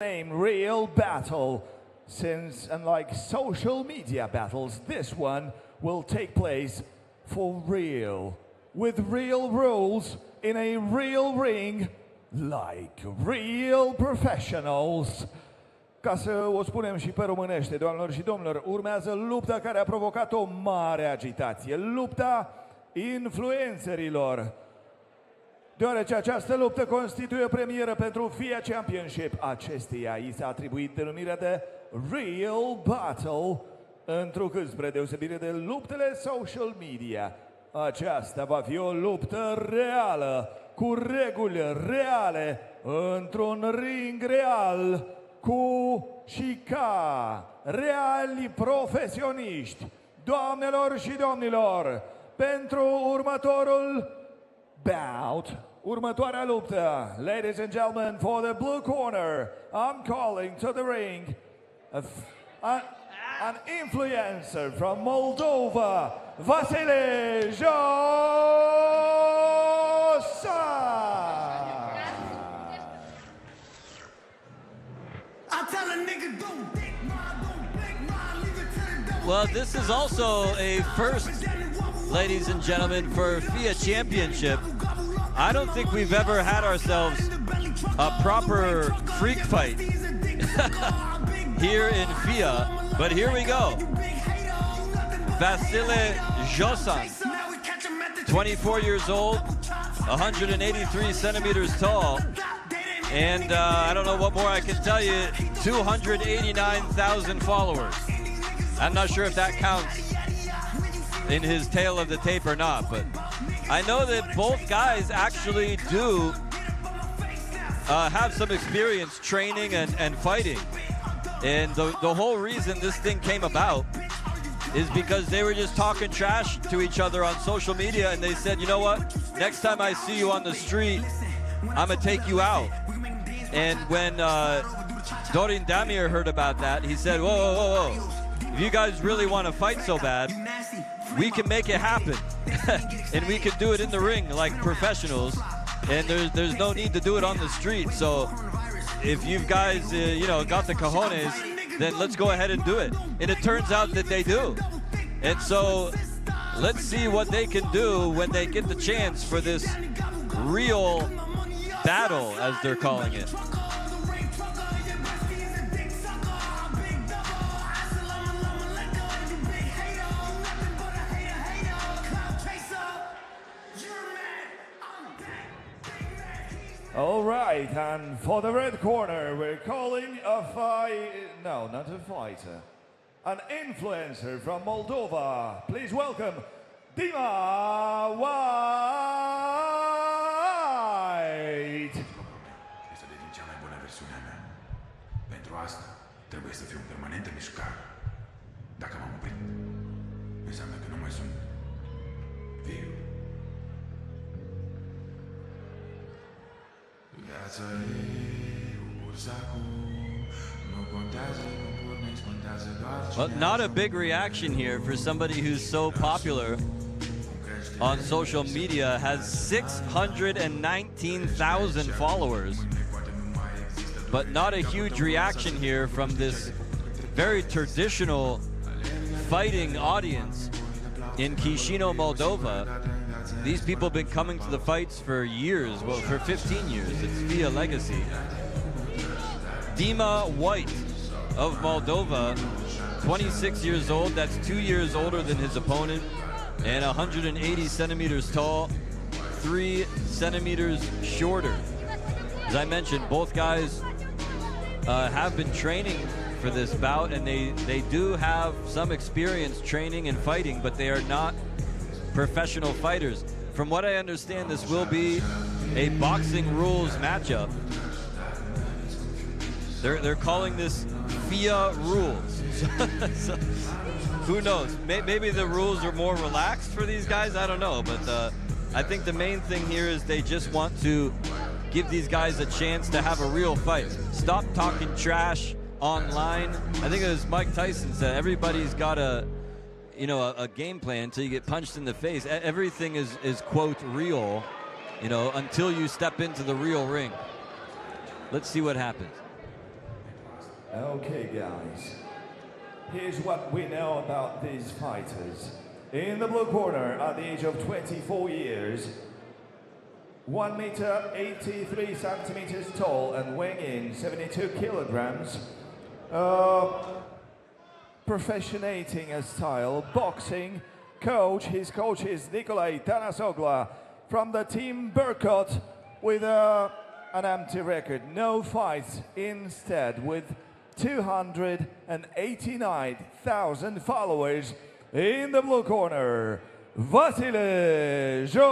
name Real Battle, since unlike social media battles, this one will take place for real, with real rules in a real ring, like real professionals. Ca să o spunem și pe românește, doamnelor și domnilor, urmează lupta care a provocat o mare agitație, lupta influencerilor. Deoarece această luptă constituie o premieră pentru FIA Championship, acesteia i s-a atribuit denumirea de Real Battle, întrucât spre deosebire de luptele social media, aceasta va fi o luptă reală, cu reguli reale, într-un ring real, cu și ca reali profesioniști. Doamnelor și domnilor, pentru următorul bout, următoarea luptă, ladies and gentlemen, for the blue corner, I'm calling to the ring an influencer from Moldova, Vasile Josan. Well, this is also a first, ladies and gentlemen, for FIA Championship. I don't think we've ever had ourselves a proper freak fight here in FIA, but here we go. Vasile Josan, 24 years old, 183 centimeters tall, and I don't know what more I can tell you, 289,000 followers. I'm not sure if that counts in his tail of the tape or not, but I know that both guys actually do have some experience training and fighting. And the whole reason this thing came about is because they were just talking trash to each other on social media, and they said, you know what, next time I see you on the street, I'm gonna take you out. And when Dorin Damir heard about that, he said, whoa, whoa, whoa, whoa. If you guys really want to fight so bad, we can make it happen. And we can do it in the ring like professionals. And there's no need to do it on the street. So if you guys, you know, got the cojones, then let's go ahead and do it. And it turns out that they do. And so let's see what they can do when they get the chance for this real battle, as they're calling it. All right, and for the red corner, we're calling a no, not a fighter, an influencer from Moldova. Please welcome Dima White. Este devin cea mai bună versiune a mea. Pentru asta trebuie să fiu în permanentă mișcare. Dacă m-am oprit, înseamnă că nu mai sunt viu. Viața e un bursacu, nu contează, nu pornești, contează doar ce. Well, not a big reaction here for somebody who's so popular on social media, has 619,000 followers. But not a huge reaction here from this very traditional fighting audience in Chișinău, Moldova. These people have been coming to the fights for years, well, for 15 years. It's FIA legacy. Dima White of Moldova, 26 years old. That's 2 years older than his opponent, and 180 centimeters tall, 3 centimeters shorter. As I mentioned, both guys have been training for this bout, and they do have some experience training and fighting, but they are not professional fighters. From what I understand, this will be a boxing rules matchup. They're calling this FIA rules. So, who knows? Maybe the rules are more relaxed for these guys. I don't know, but I think the main thing here is they just want to give these guys a chance to have a real fight. Stop talking trash online. I think as Mike Tyson said, everybody's got a game plan until you get punched in the face. Everything is quote real, until you step into the real ring. Let's see what happens. Okay, guys. Here's what we know about these fighters. In the blue corner, at the age of 24 years, 1 meter 83 centimeters tall and weighing in 72 kilograms, professionating a style, boxing coach. His coach is Nikolai Tanasogla from the team Burkot with an empty record, no fights, instead with 289,000 followers. In the blue corner, Vasily Josan.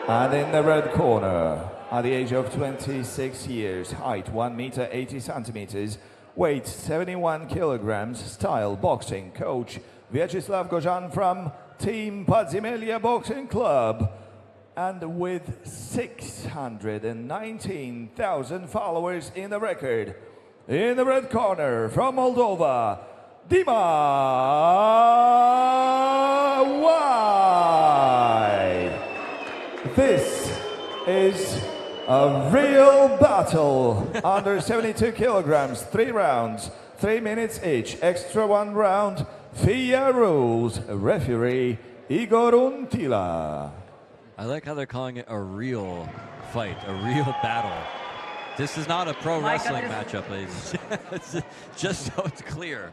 And in the red corner, at the age of 26 years, height 1 meter 80 centimeters, weight 71 kilograms, style boxing, coach Vyacheslav Gozhan from Team Podziemia Boxing Club, and with 619,000 followers in the record. In the red corner, from Moldova, Dima White. This is a real battle. Under 72 kilograms, 3 rounds, 3 minutes each, extra 1 round. FIA rules. Referee Igor Untila. I like how they're calling it a real fight, a real battle. This is not a pro wrestling matchup, ladies. Just so it's clear.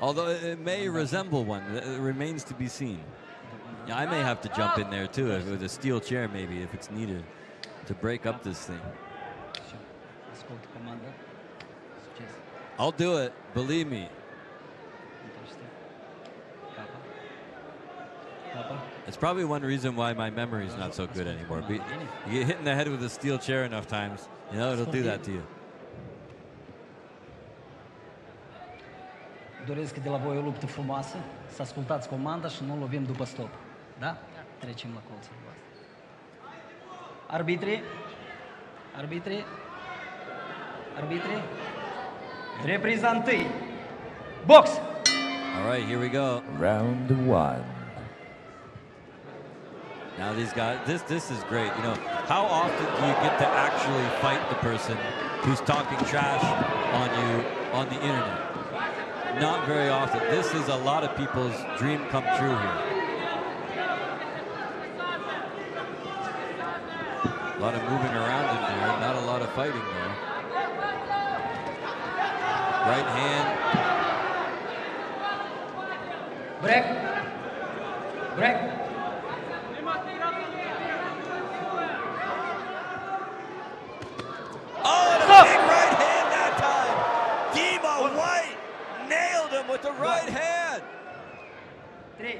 Although it may resemble one, it remains to be seen. Yeah, I may have to jump in there too with a steel chair, maybe, if it's needed to break up this thing. I'll do it, believe me. It's probably one reason why my memory is not so good anymore. But you get hit in the head with a steel chair enough times, you know, it'll do that to you. Doresc de la voi o luptă frumoasă, să ascultați comanda și nu lovim după stop. Da? Trecem la colțul voastră. Arbitri, arbitri, arbitri. Repriza întâi. Box! All right, here we go. Round 1. Now these guys, this is great. You know, how often do you get to actually fight the person who's talking trash on you on the internet? Not very often. This is a lot of people's dream come true here. A lot of moving around in there, not a lot of fighting there. Right hand. Break. Break. Oh, and a big right hand that time. Dima White nailed him with the right hand. 3,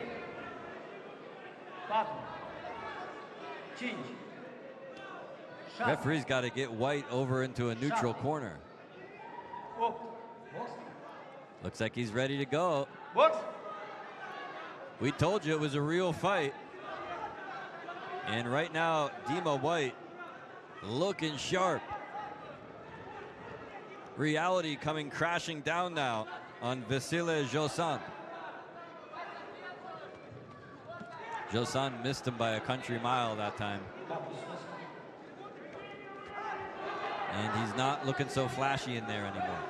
4, 5, 6. Referee's got to get White over into a neutral corner. Looks like he's ready to go. We told you it was a real fight. And right now, Dima White looking sharp. Reality coming crashing down now on Vasily Josan. Josan missed him by a country mile that time. And he's not looking so flashy in there anymore.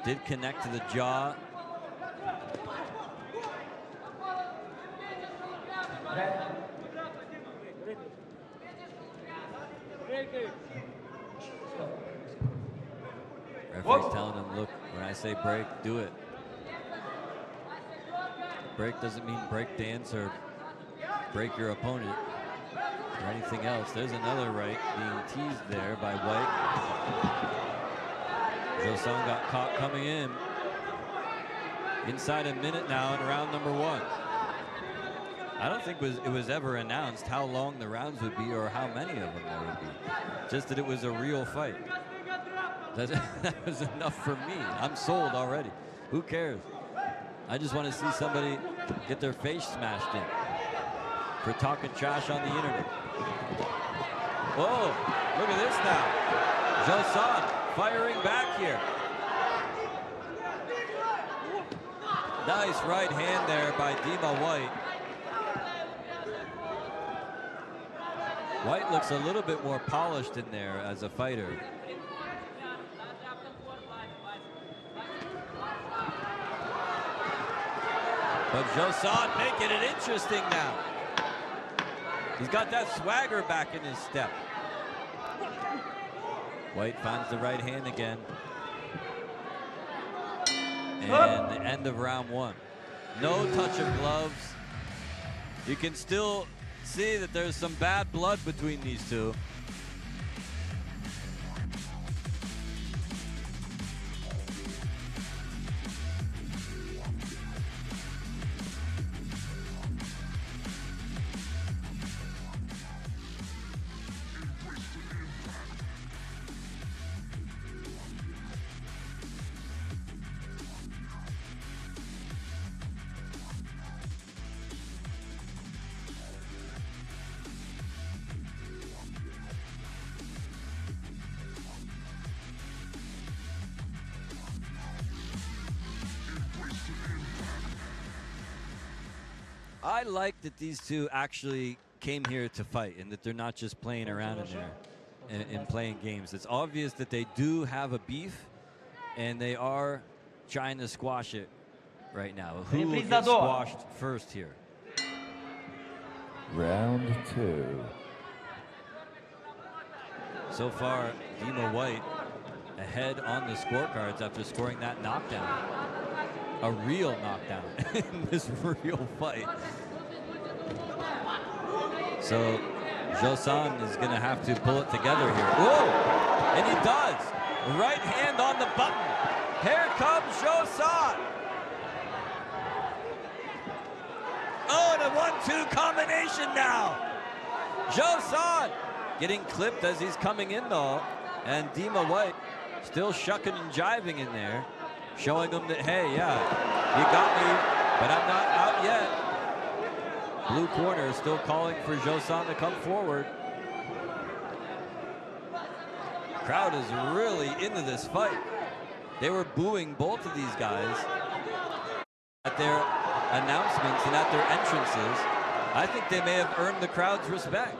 Did connect to the jaw. Referee's telling him, look, when I say break, do it. Break doesn't mean break dance or break your opponent or anything else. There's another right being teased there by White. Josan got caught coming in. Inside a minute now in round number 1. I don't think it was ever announced how long the rounds would be or how many of them there would be. Just that it was a real fight. That was enough for me. I'm sold already. Who cares? I just want to see somebody get their face smashed in for talking trash on the internet. Whoa, look at this now. Josan firing back here. Nice right hand there by Dima White. White looks a little bit more polished in there as a fighter. But Josan making it interesting now. He's got that swagger back in his step. White finds the right hand again. And the end of round one. No touch of gloves. You can still see that there's some bad blood between these two. I like that these two actually came here to fight and that they're not just playing around in there and playing games. It's obvious that they do have a beef and they are trying to squash it right now. Who will get squashed first here? Round two. So far, Dima White ahead on the scorecards after scoring that knockdown. A real knockdown in this real fight. So Josan is going to have to pull it together here. Whoa! And he does. Right hand on the button. Here comes Josan. Oh, and a 1-2 combination now. Josan getting clipped as he's coming in though. And Dima White still shucking and jiving in there, showing him that, hey, yeah, you got me, but I'm not out yet. Blue corner is still calling for Josan to come forward. Crowd is really into this fight. They were booing both of these guys at their announcements and at their entrances. I think they may have earned the crowd's respect.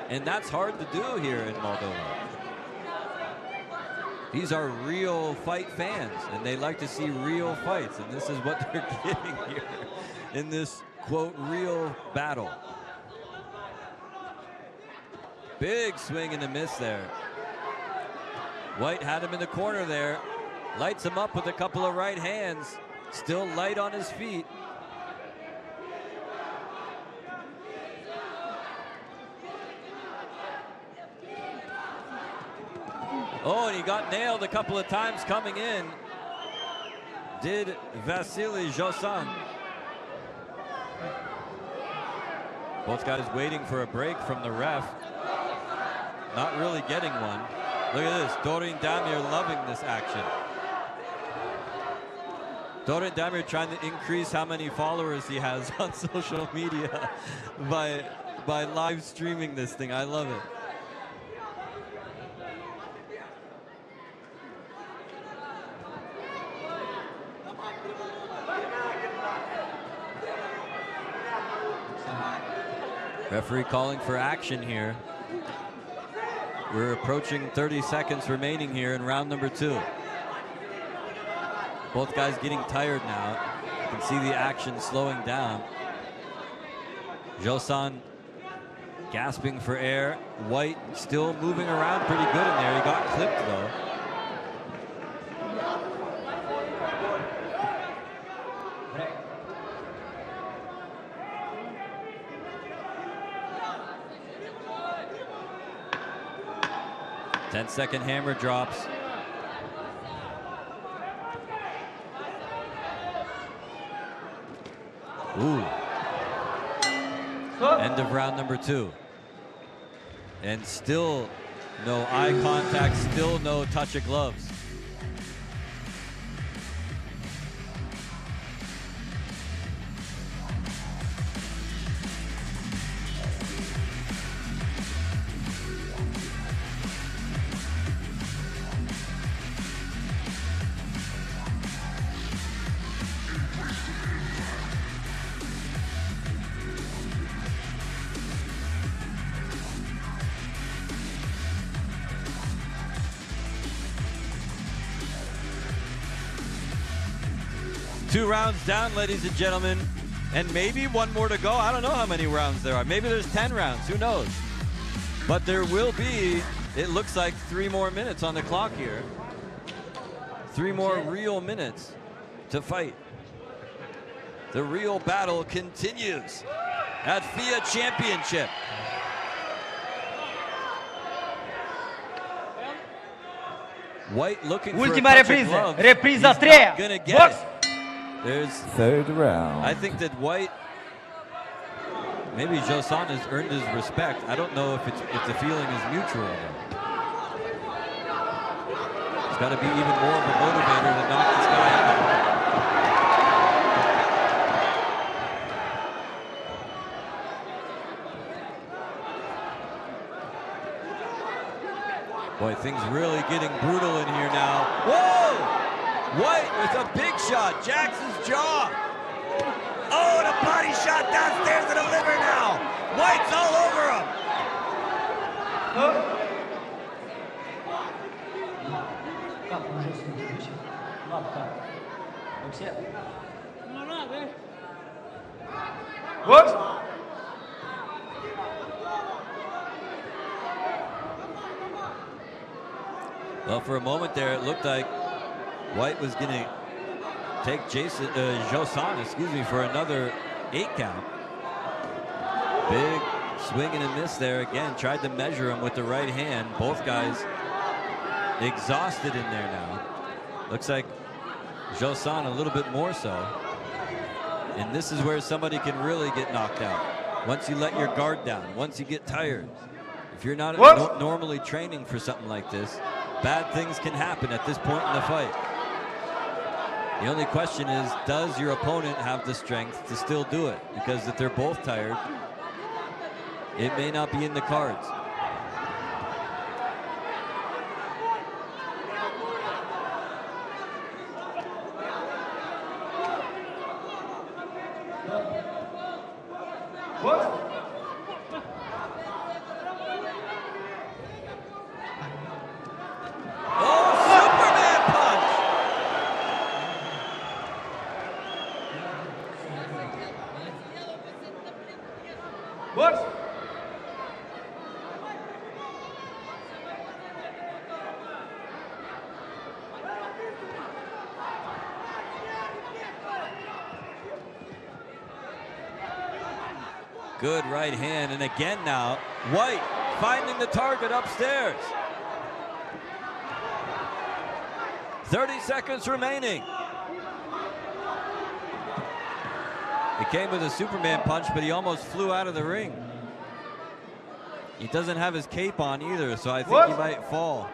And that's hard to do here in Moldova. These are real fight fans, and they like to see real fights, and this is what they're getting here in this, quote, real battle. Big swing and a miss there. White had him in the corner there, lights him up with a couple of right hands, still light on his feet. Oh, and he got nailed a couple of times coming in. Did Vasily Josan. Both guys waiting for a break from the ref. Not really getting one. Look at this, Dorin Damir loving this action. Dorin Damir trying to increase how many followers he has on social media by live streaming this thing. I love it. Referee calling for action here. We're approaching 30 seconds remaining here in round number 2. Both guys getting tired now. You can see the action slowing down. Josan gasping for air. White still moving around pretty good in there. He got clipped though. Ten-second hammer drops. Ooh. End of round number 2. And still no eye contact, still no touch of gloves. 2 rounds down, ladies and gentlemen, and maybe one more to go. I don't know how many rounds there are. Maybe there's 10 rounds, who knows? But there will be, it looks like 3 more minutes on the clock here. 3 more real minutes to fight. The real battle continues at FIA Championship. White looking Última for a touch of reprise. gloves. Reprisa He's 3. not gonna get Box. it. There's, Third round. I think that White, maybe Josan has earned his respect. I don't know if the feeling is mutual though. It's got to be even more of a motivator to knock this guy out. Boy, things really getting brutal in here now. Whoa! White with a big shot, Jackson's jaw. Oh, and a body shot downstairs to the liver now. White's all over him. What? Well, for a moment there, it looked like White was going to take Josan, for another 8 count. Big swing and a miss there again. Tried to measure him with the right hand. Both guys exhausted in there now. Looks like Josan a little bit more so. And this is where somebody can really get knocked out. Once you let your guard down, once you get tired. If you're not normally training for something like this, bad things can happen at this point in the fight. The only question is, does your opponent have the strength to still do it? Because if they're both tired, it may not be in the cards. Good right hand, and again now, White finding the target upstairs. 30 seconds remaining. He came with a Superman punch, but he almost flew out of the ring. He doesn't have his cape on either, so I think he might fall.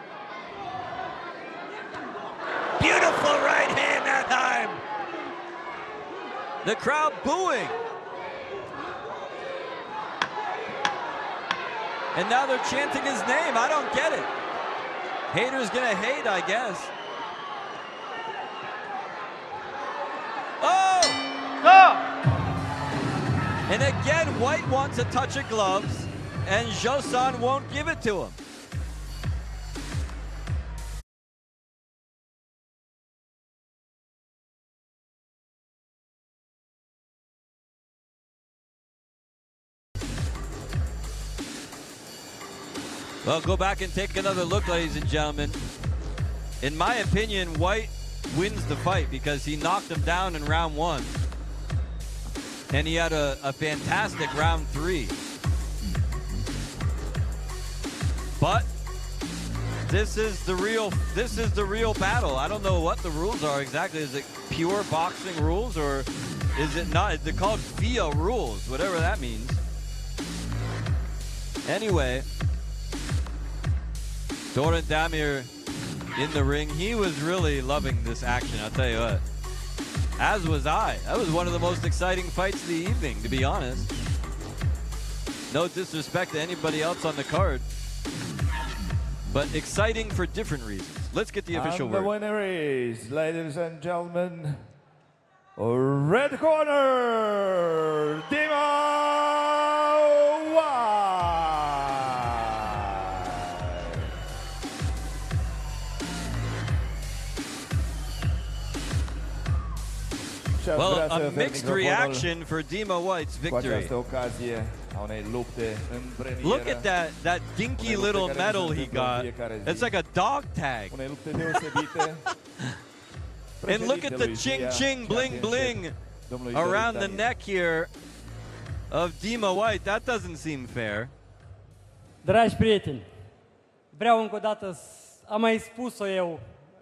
Beautiful right hand that time. The crowd booing. And now they're chanting his name. I don't get it. Haters gonna hate, I guess. Oh! And again, White wants a touch of gloves, and Josan won't give it to him. Well, go back and take another look, ladies and gentlemen. In my opinion, White wins the fight because he knocked him down in round 1. And he had a fantastic round 3. But this is the real battle. I don't know what the rules are exactly. Is it pure boxing rules or is it not? They're called FIA rules, whatever that means. Anyway, Doran Damir in the ring. He was really loving this action, I'll tell you what. As was I. That was one of the most exciting fights of the evening, to be honest. No disrespect to anybody else on the card, but exciting for different reasons. Let's get the official and word. The winner is, ladies and gentlemen, red corner, Dima. Și aș Well, vrea să a ofer mixed microfonul reaction for Dima White's cu această victory. ocazie a unei lupte în premieră. Look at that dinky little medal he got. It's like a dog tag. Unei lupte deosebite. And look at the ching ching bling bling around the neck here of Dima White. That doesn't seem fair. Dragi prieteni, vreau încă o dată, am mai spus-o eu,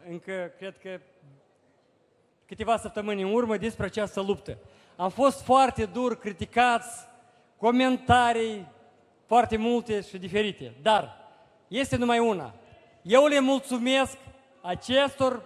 încă cred că câteva săptămâni în urmă despre această luptă. Am fost foarte dur criticați, comentarii foarte multe și diferite, dar este numai una. Eu le mulțumesc acestor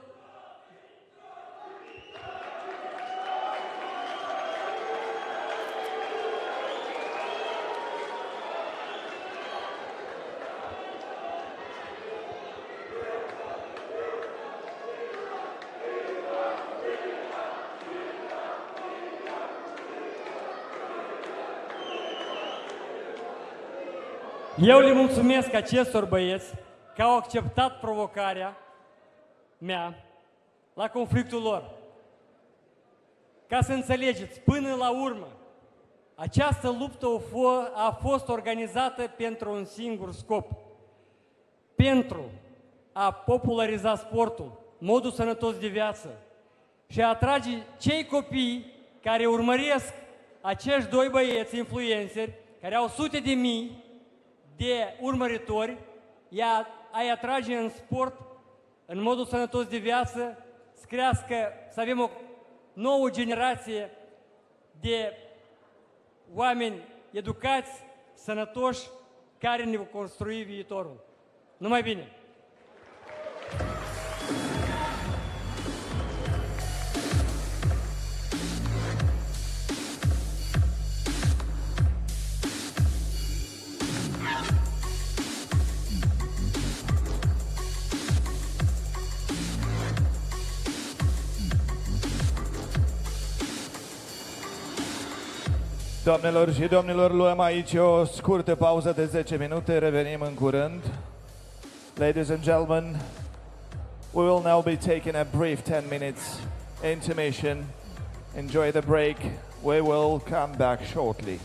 Eu le mulțumesc acestor băieți că au acceptat provocarea mea la conflictul lor. Ca să înțelegeți, până la urmă, această luptă a fost organizată pentru un singur scop. Pentru a populariza sportul, modul sănătos de viață și a atrage cei copii care urmăresc acești doi băieți influenceri, care au sute de mii de urmăritori, a-i atrage în sport, în modul sănătos de viață, să crească, să avem o nouă generație de oameni educați, sănătoși, care ne vor construi viitorul. Numai bine! Doamnelor și domnilor, luăm aici o scurtă pauză de 10 minute, revenim în curând. Ladies and gentlemen, we will now be taking a brief 10 minutes intermission. Enjoy the break. We will come back shortly.